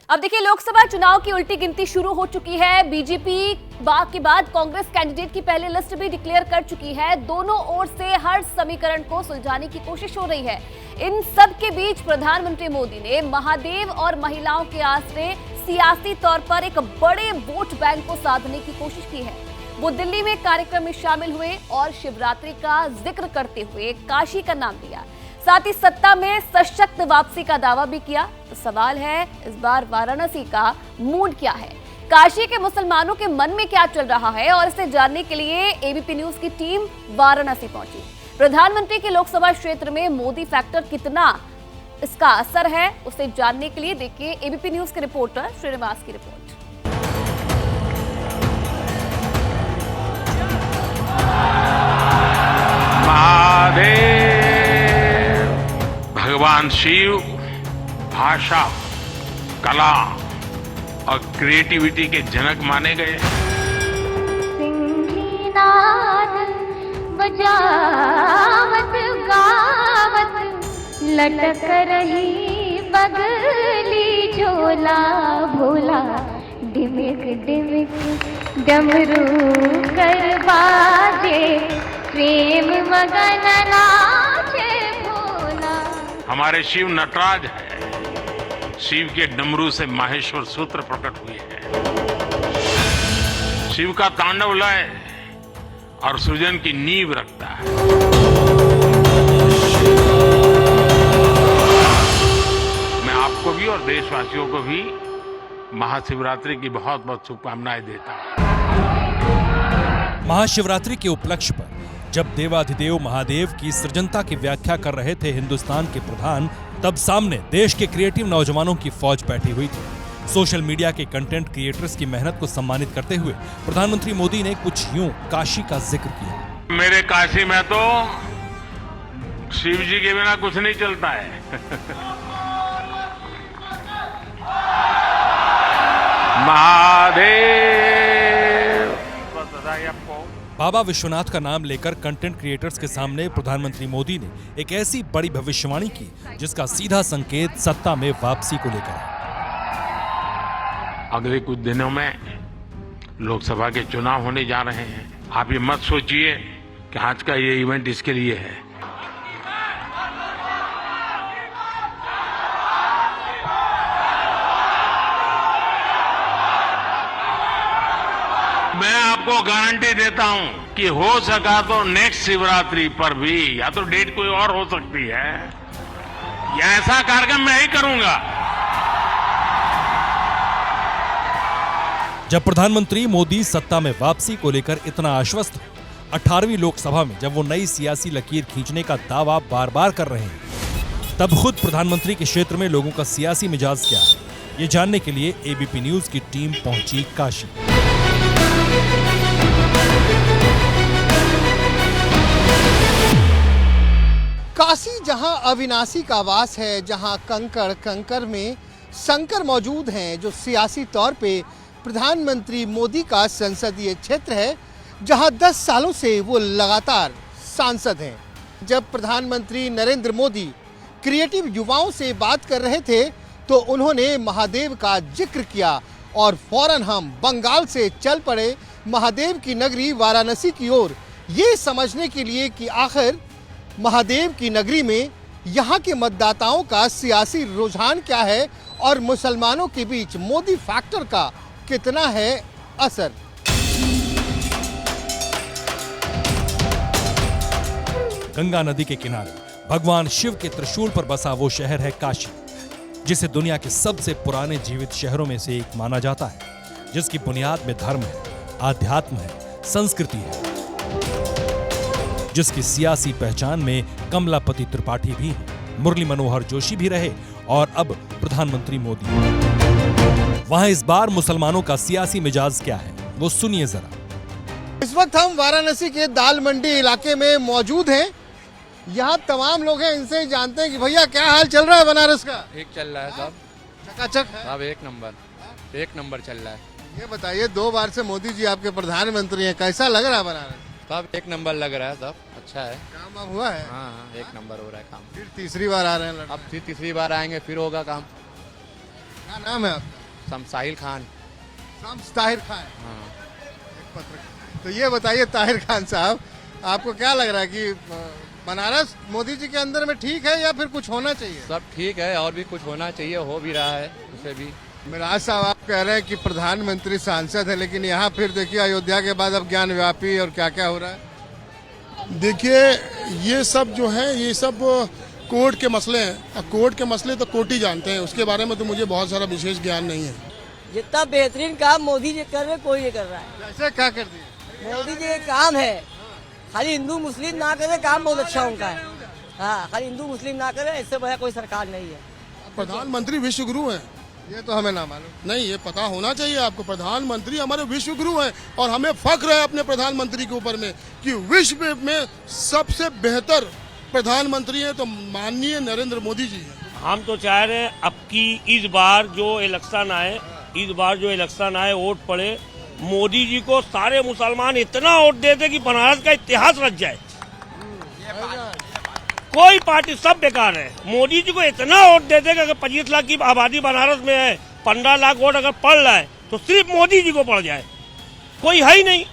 अब देखिए, लोकसभा चुनाव की उल्टी गिनती शुरू हो चुकी है। बीजेपी के बाद कांग्रेस कैंडिडेट की पहली लिस्ट भी डिक्लेयर कर चुकी है। दोनों ओर से हर समीकरण को सुलझाने की कोशिश हो रही है। इन सब के बीच प्रधानमंत्री मोदी ने महादेव और महिलाओं के आसरे सियासी तौर पर एक बड़े वोट बैंक को साधने की कोशिश की है। वो दिल्ली में कार्यक्रम में शामिल हुए और शिवरात्रि का जिक्र करते हुए काशी का नाम लिया। साथ ही सत्ता में सशक्त वापसी का दावा भी किया। तो सवाल है, इस बार वाराणसी का मूड क्या है? काशी के मुसलमानों के मन में क्या चल रहा है? और इसे जानने के लिए एबीपी न्यूज की टीम वाराणसी पहुंची। प्रधानमंत्री के लोकसभा क्षेत्र में मोदी फैक्टर कितना इसका असर है, उसे जानने के लिए देखिए एबीपी न्यूज के रिपोर्टर श्रीनिवास की रिपोर्ट। महादेव भगवान शिव भाषा, कला और क्रिएटिविटी के जनक माने गए। सिंहनाद बजावत गावत लटक रही बगली झोला भोला, डिमिक डिमिक डमरू कर बाजे, प्रेम मगन नाचे भोला। हमारे शिव नटराज है। शिव के डमरू से माहेश्वर सूत्र प्रकट हुए हैं। शिव का तांडव लय और सृजन की नींव रखता है। मैं आपको भी और देशवासियों को भी महाशिवरात्रि की बहुत बहुत शुभकामनाएं देता हूं। महाशिवरात्रि के उपलक्ष्य पर जब देवाधिदेव महादेव की सृजनता की व्याख्या कर रहे थे हिंदुस्तान के प्रधान, तब सामने देश के क्रिएटिव नौजवानों की फौज बैठी हुई थी। सोशल मीडिया के कंटेंट क्रिएटर्स की मेहनत को सम्मानित करते हुए प्रधानमंत्री मोदी ने कुछ यूं काशी का जिक्र किया। मेरे काशी में तो शिव जी के बिना कुछ नहीं चलता है। महादेव। बाबा विश्वनाथ का नाम लेकर कंटेंट क्रिएटर्स के सामने प्रधानमंत्री मोदी ने एक ऐसी बड़ी भविष्यवाणी की जिसका सीधा संकेत सत्ता में वापसी को लेकर है। अगले कुछ दिनों में लोकसभा के चुनाव होने जा रहे हैं। आप ये मत सोचिए कि आज का ये इवेंट इसके लिए है। मैं आपको गारंटी देता हूं कि हो सका तो नेक्स्ट शिवरात्रि पर भी या तो डेट कोई और हो सकती है, या ऐसा कार्यक्रम मैं ही करूंगा। जब प्रधानमंत्री मोदी सत्ता में वापसी को लेकर इतना आश्वस्त, 18वीं लोकसभा में जब वो नई सियासी लकीर खींचने का दावा बार बार कर रहे हैं, तब खुद प्रधानमंत्री के क्षेत्र में लोगों का सियासी मिजाज क्या है, ये जानने के लिए एबीपी न्यूज की टीम पहुंची काशी। काशी जहां अविनाशी का वास है, जहां कंकड़ कंकड़ में शंकर मौजूद हैं, जो सियासी तौर पे प्रधानमंत्री मोदी का संसदीय क्षेत्र है, जहां 10 सालों से वो लगातार सांसद हैं। जब प्रधानमंत्री नरेंद्र मोदी क्रिएटिव युवाओं से बात कर रहे थे तो उन्होंने महादेव का जिक्र किया और फौरन हम बंगाल से चल पड़े महादेव की नगरी वाराणसी की ओर, ये समझने के लिए कि आखिर महादेव की नगरी में यहाँ के मतदाताओं का सियासी रुझान क्या है और मुसलमानों के बीच मोदी फैक्टर का कितना है असर। गंगा नदी के किनारे भगवान शिव के त्रिशूल पर बसा वो शहर है काशी, जिसे दुनिया के सबसे पुराने जीवित शहरों में से एक माना जाता है, जिसकी बुनियाद में धर्म है, आध्यात्म है, संस्कृति है, जिसकी सियासी पहचान में कमलापति त्रिपाठी भी है, मुरली मनोहर जोशी भी रहे और अब प्रधानमंत्री मोदी। वहां इस बार मुसलमानों का सियासी मिजाज क्या है, वो सुनिए जरा। इस वक्त हम वाराणसी के दाल मंडी इलाके में मौजूद हैं। यहाँ तमाम लोग हैं, इनसे जानते हैं कि भैया क्या हाल चल रहा है बनारस का। ठीक चल रहा है साहब, चकाचक है साहब, एक नंबर चल रहा है। ये बताइए, 2 बार से मोदी जी आपके प्रधानमंत्री हैं, कैसा लग रहा है बनारस? साहब एक नंबर लग रहा है साहब, अच्छा है, काम अब हुआ है? हाँ एक नंबर हो रहा है काम। फिर तीसरी बार आ रहे हैं अब फिर तीसरी बार आएंगे, फिर होगा काम। क्या नाम है आपका? साहिल खान। शाम्स ताहिर खान। हाँ। एक पत्रकार। तो ये बताइए ताहिर खान साहब, आपको क्या लग रहा है कि बनारस मोदी जी के अंदर में ठीक है या फिर कुछ होना चाहिए? सब ठीक है और भी कुछ होना चाहिए, हो भी रहा है उसे भी। मिराज साहब, आप कह रहे हैं कि प्रधानमंत्री सांसद है, लेकिन यहाँ फिर देखिए अयोध्या के बाद अब ज्ञान व्यापी और क्या क्या हो रहा है। देखिए ये सब जो है ये सब कोर्ट के मसले हैं। कोर्ट के मसले तो कोर्ट ही जानते हैं, उसके बारे में तो मुझे बहुत सारा विशेष ज्ञान नहीं है। जितना बेहतरीन काम मोदी जी कर रहे कोई नहीं कर रहा है। जैसे क्या कर दिए? मोदी जी का काम है, खाली हिंदू मुस्लिम ना करे, काम बहुत अच्छा उनका है। हाँ, खाली हिंदू मुस्लिम ना करे, इससे बड़ा कोई सरकार नहीं है। प्रधानमंत्री विश्व गुरु हैं। ये तो हमें ना मालूम। नहीं, ये पता होना चाहिए आपको। प्रधानमंत्री हमारे विश्व गुरु हैं और हमें फख्र है अपने प्रधानमंत्री के ऊपर में कि विश्व में सबसे बेहतर प्रधानमंत्री है तो माननीय नरेंद्र मोदी जी हैं। हम तो चाह रहे हैं अब की इस बार जो इलेक्शन आए वोट पड़े मोदी जी को, सारे मुसलमान इतना वोट दे दे कि बनारस का इतिहास रच जाए। कोई पार्टी सब बेकार है। मोदी जी को इतना वोट दे दे कि अगर 25 लाख की आबादी बनारस में है, 15 लाख वोट अगर पड़ रहा है तो सिर्फ मोदी जी को पड़ जाए, कोई है ही नहीं।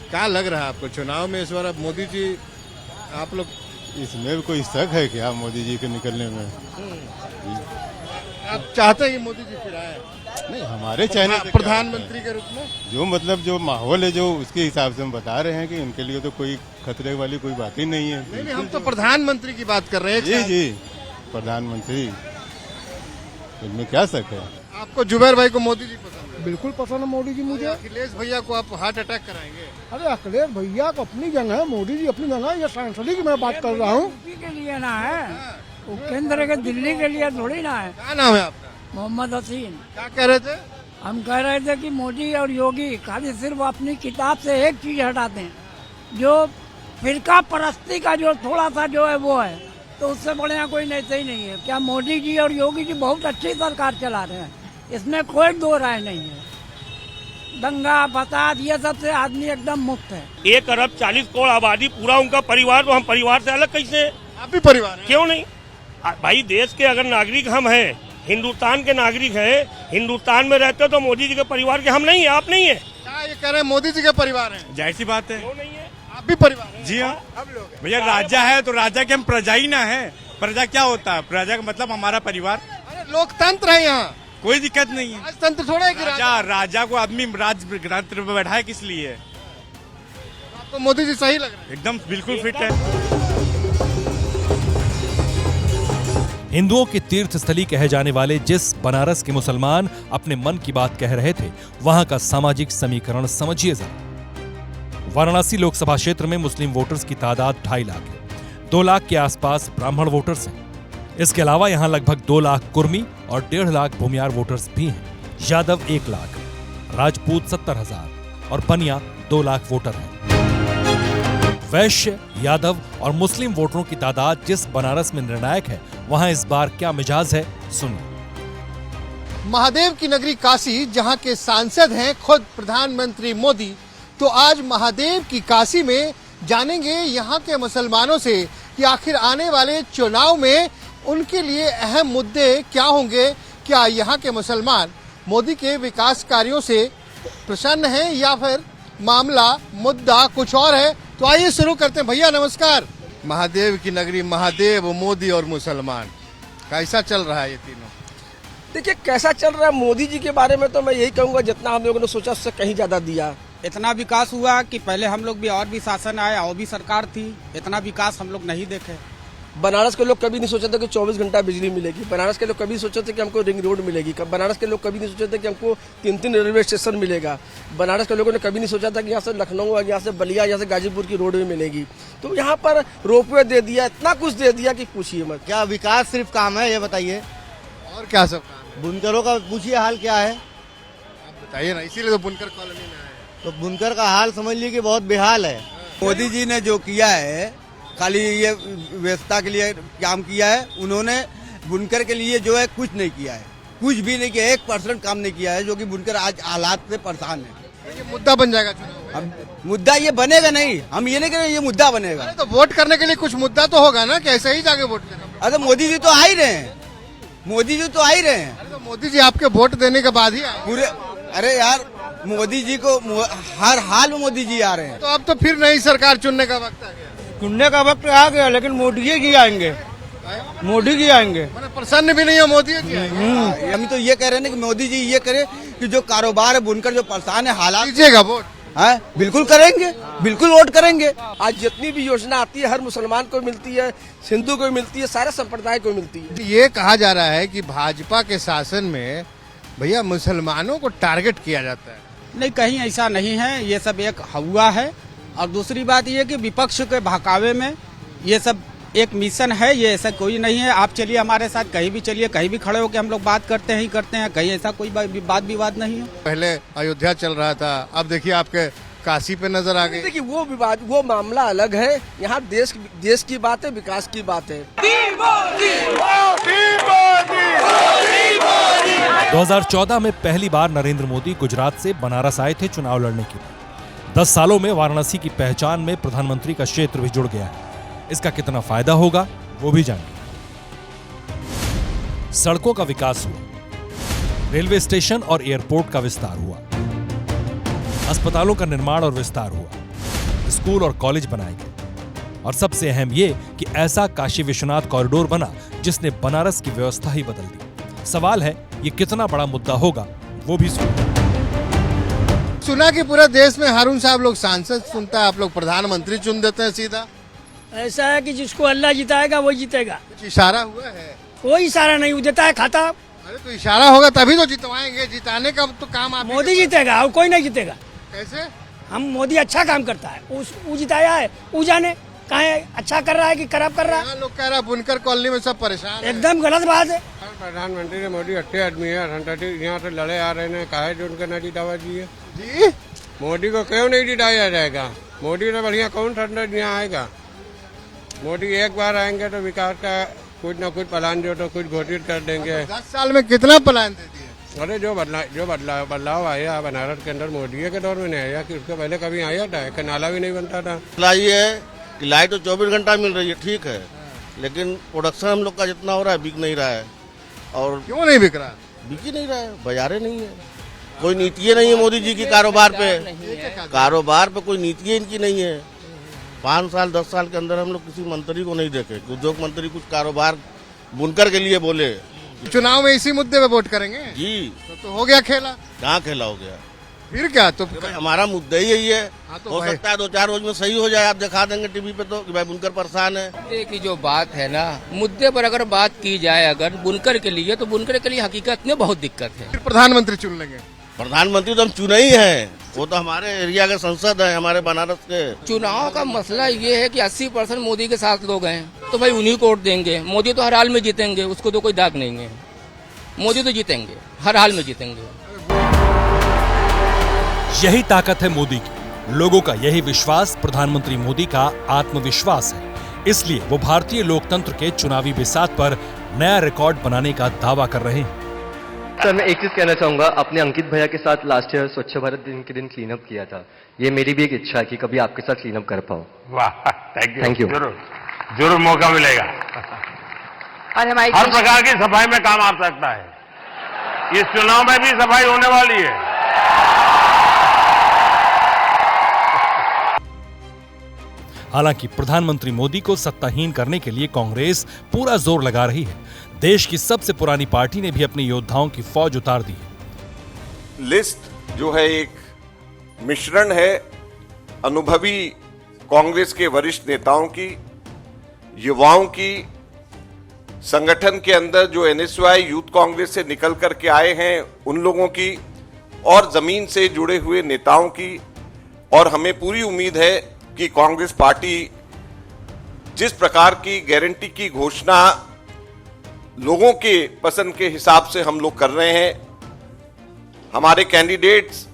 क्या लग रहा है आपको चुनाव में इस बार अब मोदी जी, आप लोग इसमें कोई शक है क्या मोदी जी के निकलने में? आप चाहते हैं कि मोदी जी फिर आए? नहीं, हमारे चाहने से प्रधानमंत्री के रूप में जो मतलब जो माहौल है जो उसके हिसाब से हम बता रहे हैं कि इनके लिए तो कोई खतरे वाली कोई बात ही नहीं है। नहीं, हम तो प्रधानमंत्री की बात कर रहे हैं। जी प्रधानमंत्री, इनमें क्या शक है? आपको जुबैर भाई को मोदी जी पसंद है? बिल्कुल पसंद है मोदी जी मुझे। अखिलेश भैया को आप हार्ट अटैक कराएंगे? अरे अखिलेश भैया को अपनी जगह है, मोदी जी अपनी जगह है। ये सांसद की मैं बात कर रहा हूँ। के लिए ना है, वो केंद्र के दिल्ली के लिए थोड़ी ना है। क्या नाम है आपका? मोहम्मद हसीन। क्या कह रहे थे? हम कह रहे थे कि मोदी और योगी खाली सिर्फ अपनी किताब से एक चीज हटाते हैं, जो फिरका परस्ती का जो थोड़ा सा जो है वो है, तो उससे बढ़िया कोई नेता ही नहीं है। क्या मोदी जी और योगी जी बहुत अच्छी सरकार चला रहे हैं, इसमें कोई दो राय नहीं है। दंगा फसाद ये सब से आदमी एकदम मुक्त है। 1 अरब 40 करोड़ आबादी, पूरा उनका परिवार, तो हम परिवार से अलग कैसे हैं? आप भी परिवार हैं? क्यों नहीं भाई, देश के अगर नागरिक हम हैं, हिंदुस्तान के नागरिक हैं, हिंदुस्तान में रहते तो मोदी जी के परिवार के हम नहीं है, आप नहीं है। क्या ये कह रहे हैं मोदी जी के परिवार हैं? जाहिर सी बात है। क्यों नहीं है? आप भी परिवार हैं? जी हाँ, हम लोग हैं। भैया राजा है तो राजा के हम प्रजा ही ना है। प्रजा क्या होता है? प्रजा का मतलब हमारा परिवार। अरे लोकतंत्र है यहाँ, कोई दिक्कत नहीं है। राजतंत्र थोड़ा है कि राजा को आदमी राजतंत्र में बैठा है किस लिए? आपको मोदी जी सही लग रहे हैं? एकदम बिल्कुल फिट है। हिंदुओं की तीर्थ स्थली कहे जाने वाले जिस बनारस के मुसलमान अपने मन की बात कह रहे थे, वहां का सामाजिक समीकरण समझिए जरा। वाराणसी लोकसभा क्षेत्र में मुस्लिम वोटर्स की तादाद 2.5 लाख है। 2 लाख के आसपास ब्राह्मण वोटर्स हैं। इसके अलावा यहां लगभग 2 लाख कुर्मी और 1.5 लाख भूमियार वोटर्स भी हैं। यादव 1 लाख, राजपूत 70,000 और बनिया 2 लाख वोटर हैं। वैश्य, यादव और मुस्लिम वोटरों की तादाद जिस बनारस में निर्णायक है, वहां इस बार क्या मिजाज है, सुनिए। महादेव की नगरी काशी, जहां के सांसद हैं खुद प्रधानमंत्री मोदी, तो आज महादेव की काशी में जानेंगे यहां के मुसलमानों से कि आखिर आने वाले चुनाव में उनके लिए अहम मुद्दे क्या होंगे। क्या यहां के मुसलमान मोदी के विकास कार्यों से प्रसन्न हैं या फिर मामला मुद्दा कुछ और है? तो आइए शुरू करते हैं। भैया नमस्कार। महादेव की नगरी, महादेव, मोदी और मुसलमान, कैसा चल रहा है ये तीनों? देखिए कैसा चल रहा है, मोदी जी के बारे में तो मैं यही कहूँगा जितना हम लोगों ने सोचा उससे कहीं ज्यादा दिया। इतना विकास हुआ कि पहले हम लोग भी और भी शासन आया और भी सरकार थी, इतना विकास हम लोग नहीं देखे। बनारस के लोग कभी नहीं सोचे थे कि 24 घंटा बिजली मिलेगी। बनारस के लोग कभी सोचे थे कि हमको रिंग रोड मिलेगी। बनारस के लोग कभी नहीं सोचे थे कि हमको 3 रेलवे स्टेशन मिलेगा। बनारस के लोगों ने कभी नहीं सोचा था कि यहाँ से लखनऊ, यहाँ से बलिया, यहाँ से गाजीपुर की रोड भी मिलेगी। तो यहाँ पर रोपवे दे दिया, इतना कुछ दे दिया कि पूछिए मत। क्या विकास सिर्फ काम है, ये बताइए? और क्या सब काम? बुनकरों का पूछिए हाल क्या है, आप बताइए ना, इसीलिए तो बुनकर कॉलोनी में आए। तो बुनकर का हाल समझ लीजिए कि बहुत बेहाल है। मोदी जी ने जो किया है, खाली ये व्यवस्था के लिए काम किया है। उन्होंने बुनकर के लिए जो है कुछ नहीं किया है, कुछ भी नहीं किया, 1% काम नहीं किया है, जो कि बुनकर आज हालात से परेशान है। ये मुद्दा बन जाएगा चुनाव में? अब मुद्दा ये बनेगा नहीं, हम ये नहीं कह रहे ये मुद्दा बनेगा। तो वोट करने के लिए कुछ मुद्दा तो होगा ना, कि ऐसे ही जाके वोट करें? अरे मोदी जी तो आ ही रहे हैं, मोदी जी तो आ ही रहे हैं। अरे तो मोदी जी आपके वोट देने के बाद ही आए पूरे, अरे यार मोदी जी को हर हाल में मोदी जी आ रहे हैं। तो अब तो फिर नई सरकार चुनने का वक्त आ गया। चुनने का वक्त आ गया, लेकिन मोदी जी आएंगे, मोदी जी आएंगे। मैंने प्रसन्न भी नहीं है मोदी जी। हम तो ये कह रहे हैं कि मोदी जी ये करे कि जो कारोबार है, बुनकर जो परेशान है, हालात दीजिएगा वोट। है, बिल्कुल करेंगे, बिल्कुल वोट करेंगे। आज जितनी भी योजना आती है हर मुसलमान को मिलती है, हिंदू को मिलती है, सारे संप्रदाय को मिलती है। ये कहा जा रहा है कि भाजपा के शासन में भैया मुसलमानों को टारगेट किया जाता है। नहीं, कहीं ऐसा नहीं है, ये सब एक हुआ है। और दूसरी बात ये कि विपक्ष के बहकावे में ये सब एक मिशन है, ये ऐसा कोई नहीं है। आप चलिए हमारे साथ, कहीं भी चलिए, कहीं भी खड़े होकर हम लोग बात करते हैं, कहीं ऐसा कोई बात विवाद नहीं है। पहले अयोध्या चल रहा था, अब देखिए आपके काशी पे नजर आ गई। देखिए वो विवाद, वो मामला अलग है। यहाँ देश की बात है, विकास की बात है। 2014 में पहली बार नरेंद्र मोदी गुजरात से बनारस आए थे चुनाव लड़ने के लिए। 10 सालों में वाराणसी की पहचान में प्रधानमंत्री का क्षेत्र भी जुड़ गया है। इसका कितना फायदा होगा वो भी जानिए। सड़कों का विकास हुआ, रेलवे स्टेशन और एयरपोर्ट का विस्तार हुआ, अस्पतालों का निर्माण और विस्तार हुआ, स्कूल और कॉलेज बनाए गए, और सबसे अहम ये कि ऐसा काशी विश्वनाथ कॉरिडोर बना जिसने बनारस की व्यवस्था ही बदल दी। सवाल है ये कितना बड़ा मुद्दा होगा वो भी सुना कि पूरे देश में हारून साहब लोग सांसद चुनता है, आप लोग प्रधानमंत्री चुन देते हैं सीधा। ऐसा है कि जिसको अल्लाह जिताएगा वही जीतेगा। कुछ इशारा हुआ है? कोई इशारा नहीं, देता है खाता। अरे तो इशारा होगा तभी तो जितवाएंगे, जिताने का तो काम आप मोदी जीतेगा और कोई नहीं जीतेगा। कैसे? हम मोदी अच्छा काम करता है, वो जिताया है, वो जाने कहाँ अच्छा कर रहा है कि खराब कर रहा है। लोग कह रहा है बुनकर कॉलोनी में सब परेशान है। एकदम गलत बात है। प्रधानमंत्री ने मोदी अच्छे आदमी है, यहाँ से लड़े आ रहे हैं, काहे जो उनका नहीं जितावा जी। मोदी को क्यों नहीं जिताया जाएगा? मोदी से बढ़िया कौन ठंडा यहाँ आएगा? मोदी एक बार आएंगे तो विकास का कुछ न कुछ प्लान जो तो कुछ घोषित कर देंगे। 10 साल में कितना प्लान दे दिया? अरे जो बदलाव आया बनारस के अंदर मोदी के दौर में नहीं आया कि उसके पहले कभी आया था? एक नाला भी नहीं बनता था। ये है कि लाइट तो 24 घंटा मिल रही है, ठीक है, लेकिन प्रोडक्शन हम लोग का जितना हो रहा है बिक नहीं रहा है। और क्यों नहीं बिक रहा? बिक ही नहीं रहा है, बाजारे नहीं है, कोई नीति नहीं है मोदी जी की कारोबार पे कोई नीति इनकी नहीं है। 5 साल 10 साल के अंदर हम लोग किसी मंत्री को नहीं देखे, उद्योग मंत्री कुछ कारोबार बुनकर के लिए बोले। चुनाव में इसी मुद्दे पे वोट करेंगे जी। तो हो गया खेला? कहाँ खेला हो गया? फिर क्या? तो हमारा मुद्दा ही यही है। तो हो सकता है 2-4 रोज में सही हो जाए, आप दिखा देंगे टीवी पे तो कि भाई बुनकर परेशान है। मुद्दे की जो बात है ना, मुद्दे पर अगर बात की जाए अगर बुनकर के लिए, तो बुनकर के लिए हकीकत में बहुत दिक्कत है। फिर प्रधानमंत्री चुन लेंगे? प्रधानमंत्री तो हम चुने ही हैं, वो तो हमारे एरिया के संसद है, हमारे बनारस के। चुनाव का मसला ये है कि 80% मोदी के साथ लोग हैं, तो भाई उन्हीं को वोट देंगे। मोदी तो हर हाल में जीतेंगे, उसको तो कोई दाग नहीं है। मोदी तो जीतेंगे, हर हाल में जीतेंगे। यही ताकत है मोदी की, लोगों का यही विश्वास प्रधानमंत्री मोदी का आत्मविश्वास है। इसलिए वो भारतीय लोकतंत्र के चुनावी बिसात पर नया रिकॉर्ड बनाने का दावा कर रहे हैं। सर मैं एक चीज कहना चाहूंगा, अपने अंकित भैया के साथ लास्ट ईयर स्वच्छ भारत दिन के दिन क्लीन अप किया था। ये मेरी भी एक इच्छा है कि कभी आपके साथ क्लीन अप कर पाऊं। वाह, थैंक यू। जरूर मौका मिलेगा। और हमारी हर प्रकार की सफाई में काम आ सकता है। इस चुनाव में भी सफाई होने वाली है। हालांकि प्रधानमंत्री मोदी को सत्ताहीन करने के लिए कांग्रेस पूरा जोर लगा रही है। देश की सबसे पुरानी पार्टी ने भी अपने योद्धाओं की फौज उतार दी है। लिस्ट जो है एक मिश्रण है अनुभवी कांग्रेस के वरिष्ठ नेताओं की, युवाओं की, संगठन के अंदर जो एनएसयूआई यूथ कांग्रेस से निकल करके आए हैं उन लोगों की, और जमीन से जुड़े हुए नेताओं की। और हमें पूरी उम्मीद है कि कांग्रेस पार्टी जिस प्रकार की गारंटी की घोषणा लोगों के पसंद के हिसाब से हम लोग कर रहे हैं, हमारे कैंडिडेट्स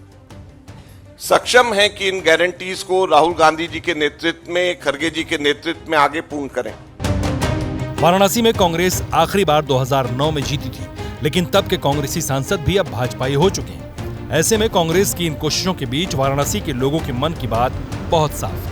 सक्षम हैं कि इन गारंटीज को राहुल गांधी जी के नेतृत्व में, खड़गे जी के नेतृत्व में आगे पूर्ण करें। वाराणसी में कांग्रेस आखिरी बार 2009 में जीती थी, लेकिन तब के कांग्रेसी सांसद भी अब भाजपाई हो चुके हैं। ऐसे में कांग्रेस की इन कोशिशों के बीच वाराणसी के लोगों के मन की बात बहुत साफ है।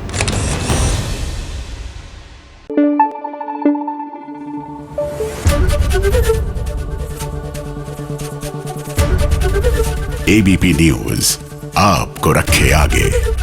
एबीपी न्यूज आपको रखे आगे।